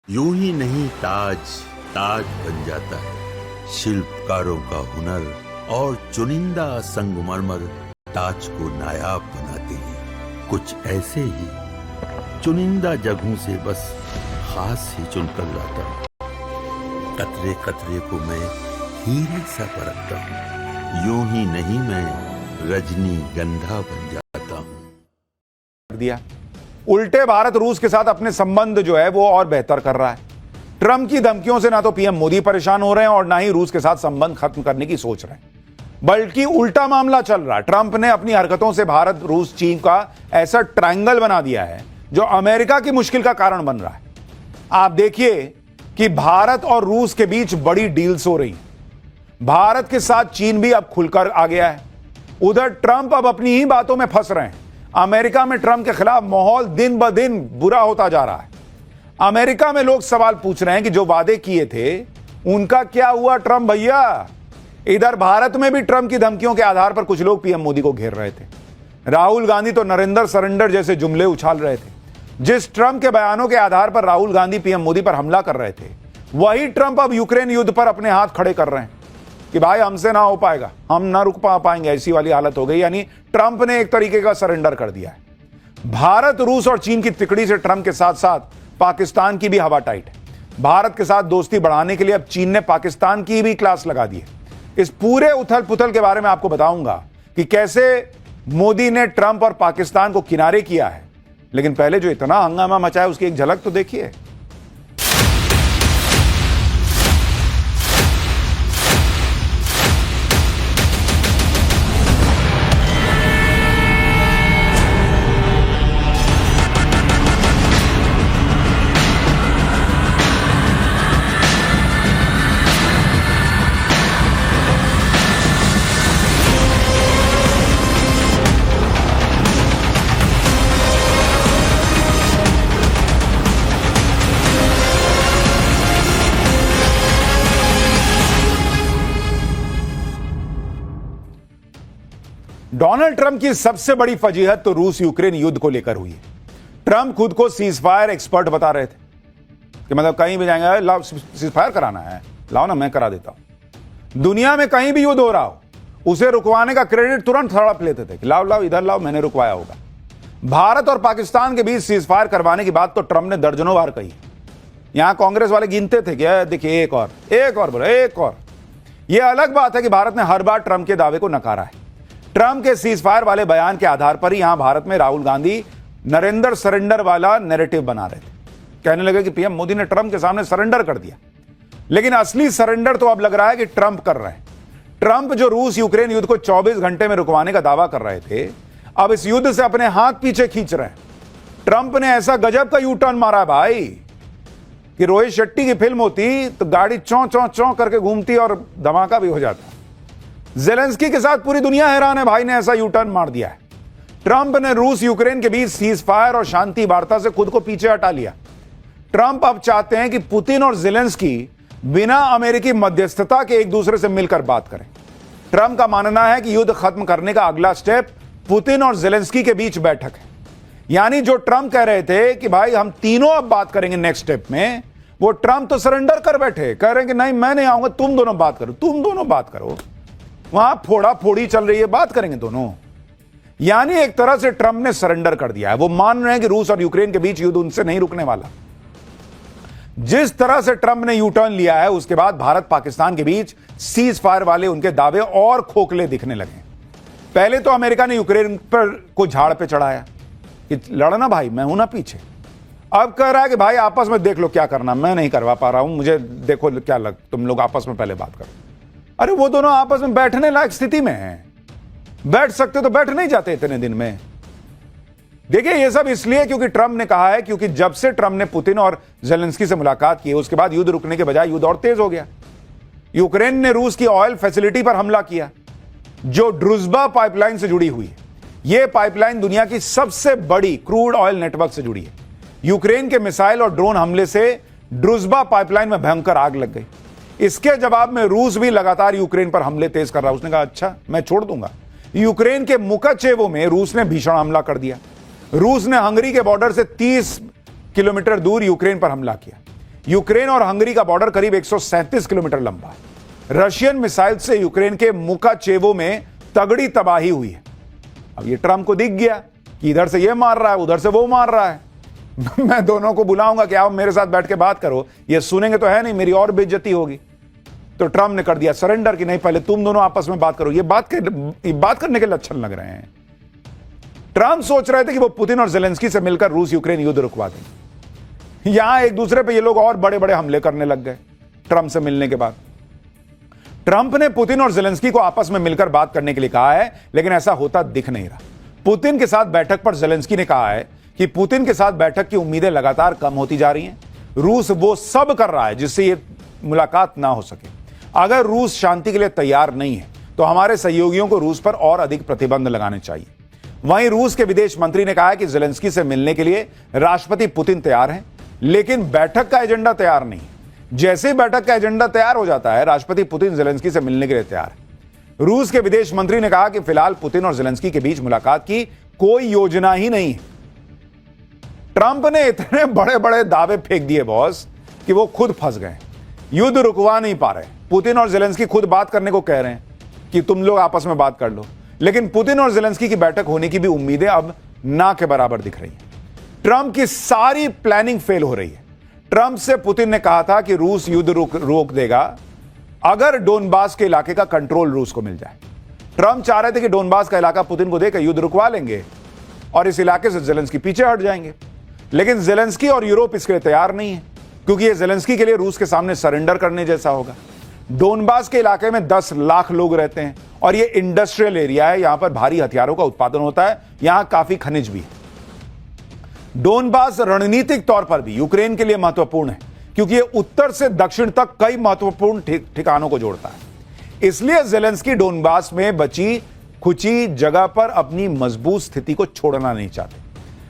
यूं ही नहीं ताज ताज बन जाता है। शिल्पकारों का हुनर और चुनिंदा संगमरमर ताज को नायाब बनाते हैं। कुछ ऐसे ही चुनिंदा जगहों से बस खास ही चुनकर लाता हूँ। कतरे कतरे को मैं हीरे सा परखता हूँ। यूं ही नहीं मैं रजनी गंधा बन जाता हूँ। दिया उल्टे भारत रूस के साथ अपने संबंध जो है वो और बेहतर कर रहा है। ट्रंप की धमकियों से ना तो पीएम मोदी परेशान हो रहे हैं और ना ही रूस के साथ संबंध खत्म करने की सोच रहे हैं, बल्कि उल्टा मामला चल रहा है। ट्रंप ने अपनी हरकतों से भारत रूस चीन का ऐसा ट्रायंगल बना दिया है जो अमेरिका की मुश्किल का कारण बन रहा है। आप देखिए कि भारत और रूस के बीच बड़ी डील्स हो रही हैं। भारत के साथ चीन भी अब खुलकर आ गया है। उधर ट्रंप अब अपनी ही बातों में फंस रहे हैं। अमेरिका में ट्रंप के खिलाफ माहौल दिन ब दिन बुरा होता जा रहा है। अमेरिका में लोग सवाल पूछ रहे हैं कि जो वादे किए थे उनका क्या हुआ ट्रंप भैया। इधर भारत में भी ट्रंप की धमकियों के आधार पर कुछ लोग पीएम मोदी को घेर रहे थे। राहुल गांधी तो नरेंद्र सरेंडर जैसे जुमले उछाल रहे थे। जिस ट्रंप के बयानों के आधार पर राहुल गांधी पीएम मोदी पर हमला कर रहे थे, वही ट्रंप अब यूक्रेन युद्ध पर अपने हाथ खड़े कर रहे हैं कि भाई हमसे ना हो पाएगा, हम ना रुक पाएंगे, ऐसी वाली हालत हो गई। यानी ट्रंप ने एक तरीके का सरेंडर कर दिया है। भारत, रूस और चीन की तिकड़ी से ट्रंप के साथ साथ पाकिस्तान की भी हवा टाइट है। भारत के साथ दोस्ती बढ़ाने के लिए अब चीन ने पाकिस्तान की भी क्लास लगा दी है। इस पूरे उथल पुथल के बारे में आपको बताऊंगा कि कैसे मोदी ने ट्रंप और पाकिस्तान को किनारे किया है। लेकिन पहले जो इतना हंगामा मचा है उसकी एक झलक तो देखिए। डोनाल्ड ट्रंप की सबसे बड़ी फजीहत तो रूस यूक्रेन युद्ध को लेकर हुई है। ट्रंप खुद को सीज फायर एक्सपर्ट बता रहे थे कि मतलब कहीं भी जाएंगे, लाओ सीज फायर कराना है, लाओ ना मैं करा देता हूं। दुनिया में कहीं भी युद्ध हो रहा हो उसे रुकवाने का क्रेडिट तुरंत हड़प लेते थे कि लाओ लाओ इधर लाओ, मैंने रुकवाया होगा। भारत और पाकिस्तान के बीच सीज फायर करवाने की बात तो ट्रंप ने दर्जनों बार कही। यहां कांग्रेस वाले गिनते थे कि देखिए एक और बोलो एक और। यह अलग बात है कि भारत ने हर बार ट्रंप के दावे को नकारा है। ट्रंप के सीज फायर वाले बयान के आधार पर यहां भारत में राहुल गांधी नरेंद्र सरेंडर वाला नैरेटिव बना रहे थे। कहने लगे कि पीएम मोदी ने ट्रंप के सामने सरेंडर कर दिया। लेकिन असली सरेंडर तो अब लग रहा है कि ट्रंप कर रहे हैं। ट्रंप जो रूस यूक्रेन युद्ध को 24 घंटे में रुकवाने का दावा कर रहे थे, अब इस युद्ध से अपने हाथ पीछे खींच रहे हैं। ट्रंप ने ऐसा गजब का यू टर्न मारा है भाई कि रोहित शेट्टी की फिल्म होती तो गाड़ी चौं चौं चौं करके घूमती और धमाका भी हो जाता। ज़ेलेंस्की के साथ पूरी दुनिया हैरान है, भाई ने ऐसा यू टर्न मार दिया है। ट्रंप ने रूस यूक्रेन के बीच सीज फायर और शांति वार्ता से खुद को पीछे हटा लिया। ट्रंप अब चाहते हैं कि पुतिन और ज़ेलेंस्की बिना अमेरिकी मध्यस्थता के एक दूसरे से मिलकर बात करें। ट्रंप का मानना है कि युद्ध खत्म करने का अगला स्टेप पुतिन और ज़ेलेंस्की के बीच बैठक है। यानी जो ट्रंप कह रहे थे कि भाई हम तीनों अब बात करेंगे नेक्स्ट स्टेप में, वो ट्रंप तो सरेंडर कर बैठे, कह रहे हैं कि नहीं मैं नहीं आऊंगा, तुम दोनों बात करो, तुम दोनों बात करो। वहां फोड़ा फोड़ी चल रही है, बात करेंगे दोनों। यानी एक तरह से ट्रंप ने सरेंडर कर दिया है। वो मान रहे हैं कि रूस और यूक्रेन के बीच युद्ध उनसे नहीं रुकने वाला। जिस तरह से ट्रंप ने यू टर्न लिया है उसके बाद भारत पाकिस्तान के बीच सीज फायर वाले उनके दावे और खोखले दिखने लगे। पहले तो अमेरिका ने यूक्रेन पर को झाड़ पे चढ़ाया कि लड़ना भाई, मैं हूं ना पीछे। अब कह रहा है कि भाई आपस में देख लो क्या करना, मैं नहीं करवा पा रहा हूं, मुझे देखो क्या लग, तुम लोग आपस में पहले बात करो। अरे वो दोनों आपस में बैठने लायक स्थिति में हैं, बैठ सकते तो बैठ नहीं जाते इतने दिन में। देखिए ये सब इसलिए क्योंकि ट्रंप ने कहा है, क्योंकि जब से ट्रंप ने पुतिन और ज़ेलेंस्की से मुलाकात की उसके बाद युद्ध रुकने के बजाय युद्ध और तेज हो गया। यूक्रेन ने रूस की ऑयल फैसिलिटी पर हमला किया जो ड्रुज़बा पाइपलाइन से जुड़ी हुई है। यह पाइपलाइन दुनिया की सबसे बड़ी क्रूड ऑयल नेटवर्क से जुड़ी है। यूक्रेन के मिसाइल और ड्रोन हमले से ड्रुज़बा पाइपलाइन में भयंकर आग लग गई। इसके जवाब में रूस भी लगातार यूक्रेन पर हमले तेज कर रहा है। उसने कहा अच्छा मैं छोड़ दूंगा। यूक्रेन के मुकाचेवो में रूस ने भीषण हमला कर दिया। रूस ने हंगरी के बॉर्डर से 30 किलोमीटर दूर यूक्रेन पर हमला किया। यूक्रेन और हंगरी का बॉर्डर करीब 137 किलोमीटर लंबा है। रशियन मिसाइल से यूक्रेन के मुकाचेवो में तगड़ी तबाही हुई है। अब ये ट्रंप को दिख गया कि इधर से ये मार रहा है, उधर से वो मार रहा है। मैं दोनों को बुलाऊंगा कि आप मेरे साथ बैठ के बात करो, ये सुनेंगे तो है नहीं, मेरी और बेइज्जती होगी। तो ट्रंप ने कर दिया सरेंडर कि नहीं, पहले तुम दोनों आपस में बात करो। ये बात करने के लक्षण लग रहे हैं। ट्रंप सोच रहे थे कि वो पुतिन और जेलेंस्की से मिलकर रूस यूक्रेन युद्ध रुकवा देंगे। यहां एक दूसरे पे ये लोग और बड़े बड़े हमले करने लग गए ट्रंप से मिलने के बाद। ट्रंप ने पुतिन और जेलेंस्की को आपस में मिलकर बात करने के लिए कहा है, लेकिन ऐसा होता दिख नहीं रहा। पुतिन के साथ बैठक पर जेलेंस्की ने कहा है कि पुतिन के साथ बैठक की उम्मीदें लगातार कम होती जा रही हैं। रूस वो सब कर रहा है जिससे ये मुलाकात ना हो सके। अगर रूस शांति के लिए तैयार नहीं है तो हमारे सहयोगियों को रूस पर और अधिक प्रतिबंध लगाने चाहिए। वहीं रूस के विदेश मंत्री ने कहा है कि जेलेंस्की से मिलने के लिए राष्ट्रपति पुतिन तैयार हैं, लेकिन बैठक का एजेंडा तैयार नहीं है। जैसे ही बैठक का एजेंडा तैयार हो जाता है, राष्ट्रपति पुतिन जेलेंस्की से मिलने के लिए तैयार है। रूस के विदेश मंत्री ने कहा कि फिलहाल पुतिन और जेलेंस्की के बीच मुलाकात की कोई योजना ही नहीं है। ट्रंप ने इतने बड़े बड़े दावे फेंक दिए बॉस कि वो खुद फंस गए। युद्ध रुकवा नहीं पा रहे। पुतिन और जेलेंस्की खुद बात करने को कह रहे हैं कि तुम लोग आपस में बात कर लो, लेकिन पुतिन और जेलेंस्की की बैठक होने की भी उम्मीदें अब ना के बराबर दिख रही हैं। ट्रंप की सारी प्लानिंग फेल हो रही है। ट्रंप से पुतिन ने कहा था कि रूस युद्ध रोक देगा अगर डोनबास के इलाके का कंट्रोल रूस को मिल जाए। ट्रंप चाह रहे थे कि डोनबास का इलाका पुतिन को देकर युद्ध रुकवा लेंगे और इस इलाके से जेलेंस्की पीछे हट जाएंगे, लेकिन जेलेंस्की और यूरोप इसके लिए तैयार नहीं है, क्योंकि यह जेलेंस्की के लिए रूस के सामने सरेंडर करने जैसा होगा। डोनबास के इलाके में 10 लाख लोग रहते हैं और यह इंडस्ट्रियल एरिया है। यहां पर भारी हथियारों का उत्पादन होता है, यहां काफी खनिज भी है। डोनबास रणनीतिक तौर पर भी यूक्रेन के लिए महत्वपूर्ण है, क्योंकि यह उत्तर से दक्षिण तक कई महत्वपूर्ण ठिकानों को जोड़ता है। इसलिए जेलेंस्की डोनबास में बची खुची जगह पर अपनी मजबूत स्थिति को छोड़ना नहीं चाहते,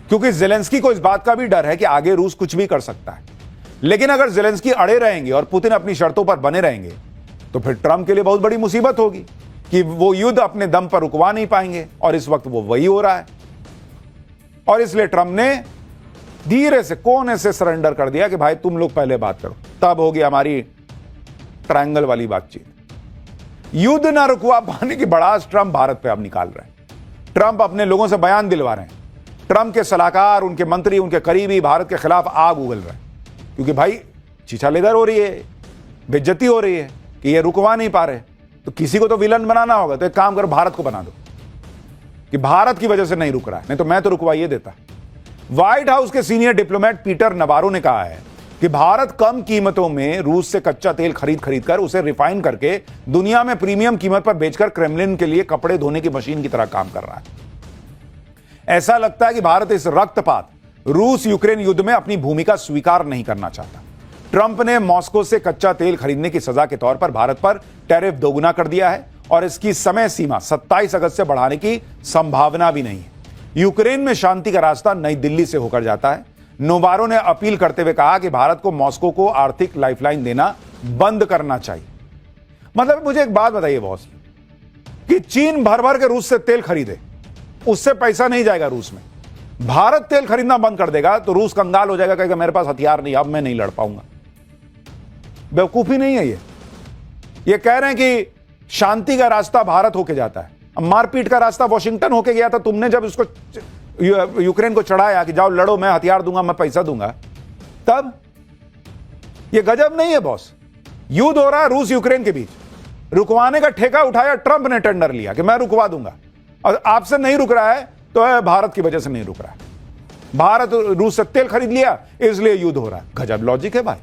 क्योंकि जेलेंस्की को इस बात का भी डर है कि आगे रूस कुछ भी कर सकता है। लेकिन अगर जेलेंस्की अड़े रहेंगे और पुतिन अपनी शर्तों पर बने रहेंगे तो फिर ट्रंप के लिए बहुत बड़ी मुसीबत होगी कि वो युद्ध अपने दम पर रुकवा नहीं पाएंगे, और इस वक्त वो वही हो रहा है। और इसलिए ट्रंप ने धीरे से कोने से सरेंडर कर दिया कि भाई तुम लोग पहले बात करो, तब होगी हमारी ट्रायंगल वाली बातचीत। युद्ध ना रुकवा पाने की बड़ास ट्रंप भारत पे अब निकाल रहे हैं। ट्रंप अपने लोगों से बयान दिलवा रहे हैं। ट्रंप के सलाहकार, उनके मंत्री, उनके करीबी भारत के खिलाफ आग उगल रहे हैं, क्योंकि भाई छीछालेदर हो रही है, बेइज्जती हो रही है कि ये रुकवा नहीं पा रहे। तो किसी को तो विलन बनाना होगा, तो एक काम करो, भारत को बना दो कि भारत की वजह से नहीं रुक रहा है, नहीं तो मैं तो रुकवाइए देता। व्हाइट हाउस के सीनियर डिप्लोमेट पीटर नवारो ने कहा है कि भारत कम कीमतों में रूस से कच्चा तेल खरीद कर उसे रिफाइन करके दुनिया में प्रीमियम कीमत पर बेचकर क्रेमलिन के लिए कपड़े धोने की मशीन की तरह काम कर रहा है। ऐसा लगता है कि भारत इस रक्तपात रूस यूक्रेन युद्ध में अपनी भूमिका स्वीकार नहीं करना चाहता। ट्रंप ने मॉस्को से कच्चा तेल खरीदने की सजा के तौर पर भारत पर टैरिफ दोगुना कर दिया है और इसकी समय सीमा 27 अगस्त से बढ़ाने की संभावना भी नहीं है। यूक्रेन में शांति का रास्ता नई दिल्ली से होकर जाता है। नोवारो ने अपील करते हुए कहा कि भारत को मॉस्को को आर्थिक लाइफलाइन देना बंद करना चाहिए। मतलब मुझे एक बात बताइए बॉस, कि चीन भर भर के रूस से तेल खरीदे, उससे पैसा नहीं जाएगा रूस में। भारत तेल खरीदना बंद कर देगा तो रूस कंगाल हो जाएगा, कहेगा मेरे पास हथियार नहीं, अब मैं नहीं लड़ पाऊंगा। बेवकूफी नहीं है ये कह रहे हैं कि शांति का रास्ता भारत होके जाता है। अब मारपीट का रास्ता वॉशिंगटन होके गया था। तुमने जब उसको यूक्रेन को चढ़ाया कि जाओ लड़ो, मैं हथियार दूंगा, मैं पैसा दूंगा, तब ये गजब नहीं है बॉस। युद्ध हो रहा है रूस यूक्रेन के बीच, रुकवाने का ठेका उठाया ट्रंप ने, टेंडर लिया कि मैं रुकवा दूंगा, और आपसे नहीं रुक रहा है तो भारत की वजह से नहीं रुक रहा है। भारत रूस से तेल खरीद लिया इसलिए युद्ध हो रहा है। गजब लॉजिक है भाई।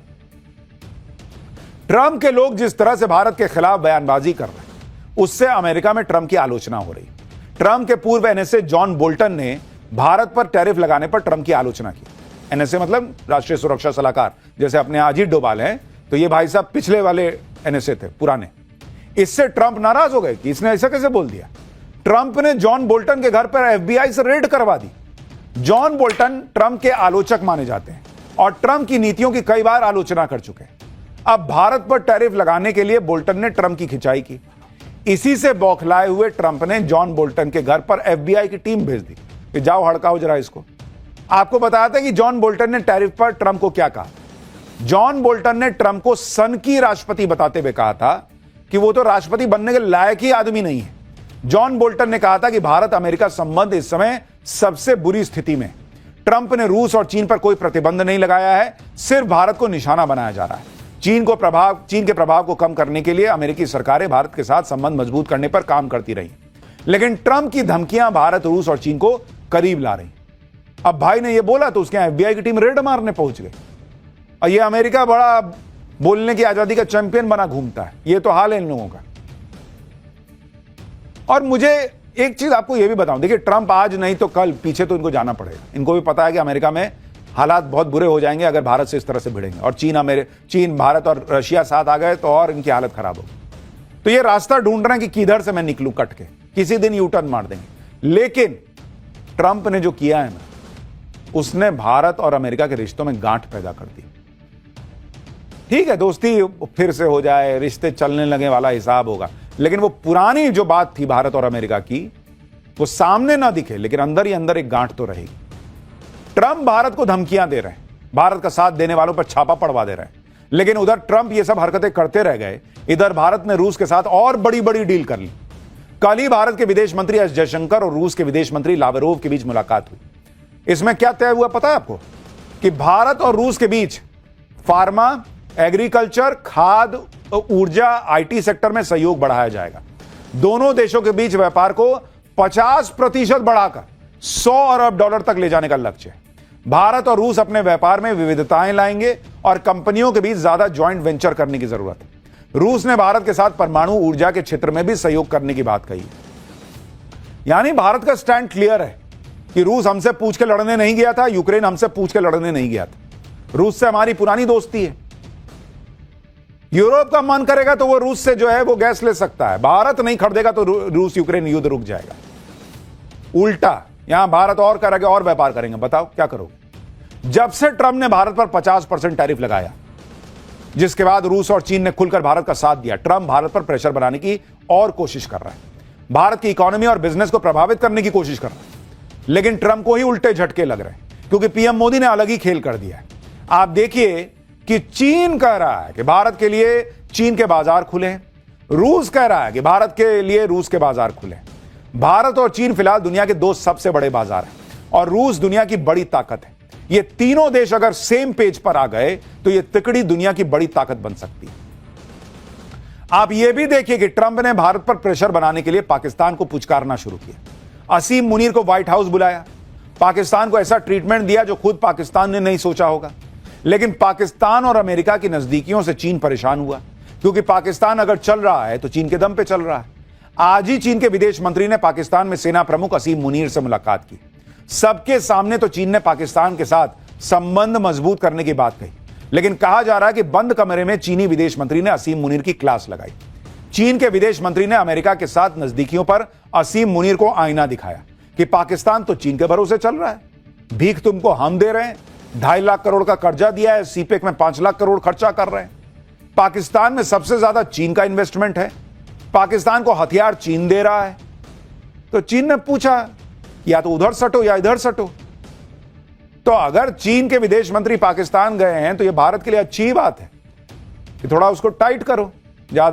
ट्रंप के लोग जिस तरह से भारत के खिलाफ बयानबाजी कर रहे हैं, उससे अमेरिका में ट्रंप की आलोचना हो रही है। ट्रंप के पूर्व एनएसए जॉन बोल्टन ने भारत पर टैरिफ लगाने पर ट्रंप की आलोचना की। एनएसए मतलब राष्ट्रीय सुरक्षा सलाहकार, जैसे अपने अजीत डोभाल हैं, तो ये भाई साहब पिछले वाले एनएसए थे, पुराने। इससे ट्रंप नाराज हो गए कि इसने ऐसा कैसे बोल दिया। ट्रंप ने जॉन बोल्टन के घर पर एफबीआई से रेड करवा दी। जॉन बोल्टन ट्रंप के आलोचक माने जाते हैं और ट्रंप की नीतियों की कई बार आलोचना कर चुके हैं। अब भारत पर टैरिफ लगाने के लिए बोल्टन ने ट्रंप की खिंचाई की। इसी से बौखलाए हुए ट्रंप ने जॉन बोल्टन के घर पर एफबीआई की टीम भेज दी कि जाओ हड़काओ जरा इसको। आपको बताया था कि जॉन बोल्टन ने टैरिफ पर ट्रंप को क्या कहा। जॉन बोल्टन ने ट्रंप को सन की राष्ट्रपति बताते हुए कहा था कि वो तो राष्ट्रपति बनने के लायक ही आदमी नहीं है। जॉन बोल्टन ने कहा था कि भारत अमेरिका संबंध इस समय सबसे बुरी स्थिति में। ट्रंप ने रूस और चीन पर कोई प्रतिबंध नहीं लगाया है, सिर्फ भारत को निशाना बनाया जा रहा है। चीन के प्रभाव को कम करने के लिए अमेरिकी सरकारें भारत के साथ संबंध मजबूत करने पर काम करती रही, लेकिन ट्रंप की धमकियां भारत, रूस और चीन को करीब ला रही। अब भाई ने यह बोला तो उसके FBI की टीम रेड मारने पहुंच गई, और यह अमेरिका बड़ा बोलने की आजादी का चैंपियन बना घूमता है। यह तो हाल है इन लोगों का। और मुझे एक चीज आपको यह भी बताऊं, देखिए ट्रंप आज नहीं तो कल पीछे तो इनको जाना पड़ेगा। इनको भी पता है कि अमेरिका में हालात बहुत बुरे हो जाएंगे अगर भारत से इस तरह से भिड़ेंगे, और चीन, भारत और रशिया साथ आ गए तो और इनकी हालत खराब होगी। तो ये रास्ता ढूंढ रहे हैं कि किधर से मैं निकलूं कट के, किसी दिन यू टर्न मार देंगे। लेकिन ट्रंप ने जो किया है ना, उसने भारत और अमेरिका के रिश्तों में गांठ पैदा कर दी। ठीक है, दोस्ती फिर से हो जाए, रिश्ते चलने लगे वाला हिसाब होगा, लेकिन वो पुरानी जो बात थी भारत और अमेरिका की, वो सामने ना दिखे लेकिन अंदर ही अंदर एक गांठ तो रहेगी। ट्रंप भारत को धमकियां दे रहे हैं, भारत का साथ देने वालों पर छापा पड़वा दे रहे हैं, लेकिन उधर ट्रंप ये सब हरकतें करते रह गए, इधर भारत ने रूस के साथ और बड़ी बड़ी डील कर ली। कल ही भारत के विदेश मंत्री एस जयशंकर और रूस के विदेश मंत्री लावरोव के बीच मुलाकात हुई। इसमें क्या तय हुआ पता है आपको? कि भारत और रूस के बीच फार्मा, एग्रीकल्चर, खाद्य, ऊर्जा, IT सेक्टर में सहयोग बढ़ाया जाएगा। दोनों देशों के बीच व्यापार को 50% बढ़ाकर $100 अरब तक ले जाने का लक्ष्य है। भारत और रूस अपने व्यापार में विविधताएं लाएंगे और कंपनियों के बीच ज्यादा ज्वाइंट वेंचर करने की जरूरत है। रूस ने भारत के साथ परमाणु ऊर्जा के क्षेत्र में भी सहयोग करने की बात कही है। यानी भारत का स्टैंड क्लियर है कि रूस हमसे पूछ के लड़ने नहीं गया था, यूक्रेन हमसे पूछ के लड़ने नहीं गया था। रूस से हमारी पुरानी दोस्ती है। यूरोप का मन करेगा तो वो रूस से जो है वो गैस ले सकता है, भारत नहीं खरीदेगा तो रूस यूक्रेन युद्ध रुक जाएगा। उल्टा यहां भारत और करेगा और व्यापार करेंगे। बताओ क्या करोगे? जब से ट्रंप ने भारत पर 50% टैरिफ लगाया, जिसके बाद रूस और चीन ने खुलकर भारत का साथ दिया, ट्रंप भारत पर प्रेशर बनाने की और कोशिश कर रहा है, भारत की इकोनॉमी और बिजनेस को प्रभावित करने की कोशिश कर रहा है। लेकिन ट्रंप को ही उल्टे झटके लग रहे हैं, क्योंकि पीएम मोदी ने अलग ही खेल कर दिया है। आप देखिए कि चीन कह रहा है कि भारत के लिए चीन के बाजार खुले, रूस कह रहा है कि भारत के लिए रूस के बाजार खुले। भारत और चीन फिलहाल दुनिया के 2 सबसे बड़े बाजार हैं, और रूस दुनिया की बड़ी ताकत है। ये तीनों देश अगर सेम पेज पर आ गए तो ये तिकड़ी दुनिया की बड़ी ताकत बन सकती है। आप ये भी देखिए कि ट्रंप ने भारत पर प्रेशर बनाने के लिए पाकिस्तान को पुचकारना शुरू किया। असीम मुनीर को व्हाइट हाउस बुलाया, पाकिस्तान को ऐसा ट्रीटमेंट दिया जो खुद पाकिस्तान ने नहीं सोचा होगा। लेकिन पाकिस्तान और अमेरिका की नजदीकियों से चीन परेशान हुआ, क्योंकि पाकिस्तान अगर चल रहा है तो चीन के दम पे चल रहा है। आज ही चीन के विदेश मंत्री ने पाकिस्तान में सेना प्रमुख असीम मुनीर से मुलाकात की। सबके सामने तो चीन ने पाकिस्तान के साथ संबंध मजबूत करने की बात कही, लेकिन कहा जा रहा है कि बंद कमरे में चीनी विदेश मंत्री ने असीम मुनीर की क्लास लगाई। चीन के विदेश मंत्री ने अमेरिका के साथ नजदीकियों पर असीम मुनीर को आईना दिखाया कि पाकिस्तान तो चीन के भरोसे चल रहा है, भीख तुमको हम दे रहे हैं, 2.5 लाख करोड़ का कर्जा दिया है, सीपेक में 5 लाख करोड़ खर्चा कर रहे हैं। पाकिस्तान में सबसे ज्यादा चीन का इन्वेस्टमेंट है, पाकिस्तान को हथियार चीन दे रहा है। तो चीन ने पूछा या तो उधर सटो या इधर सटो। तो अगर चीन के विदेश मंत्री पाकिस्तान गए हैं तो यह भारत के लिए अच्छी बात है कि थोड़ा उसको टाइट करो।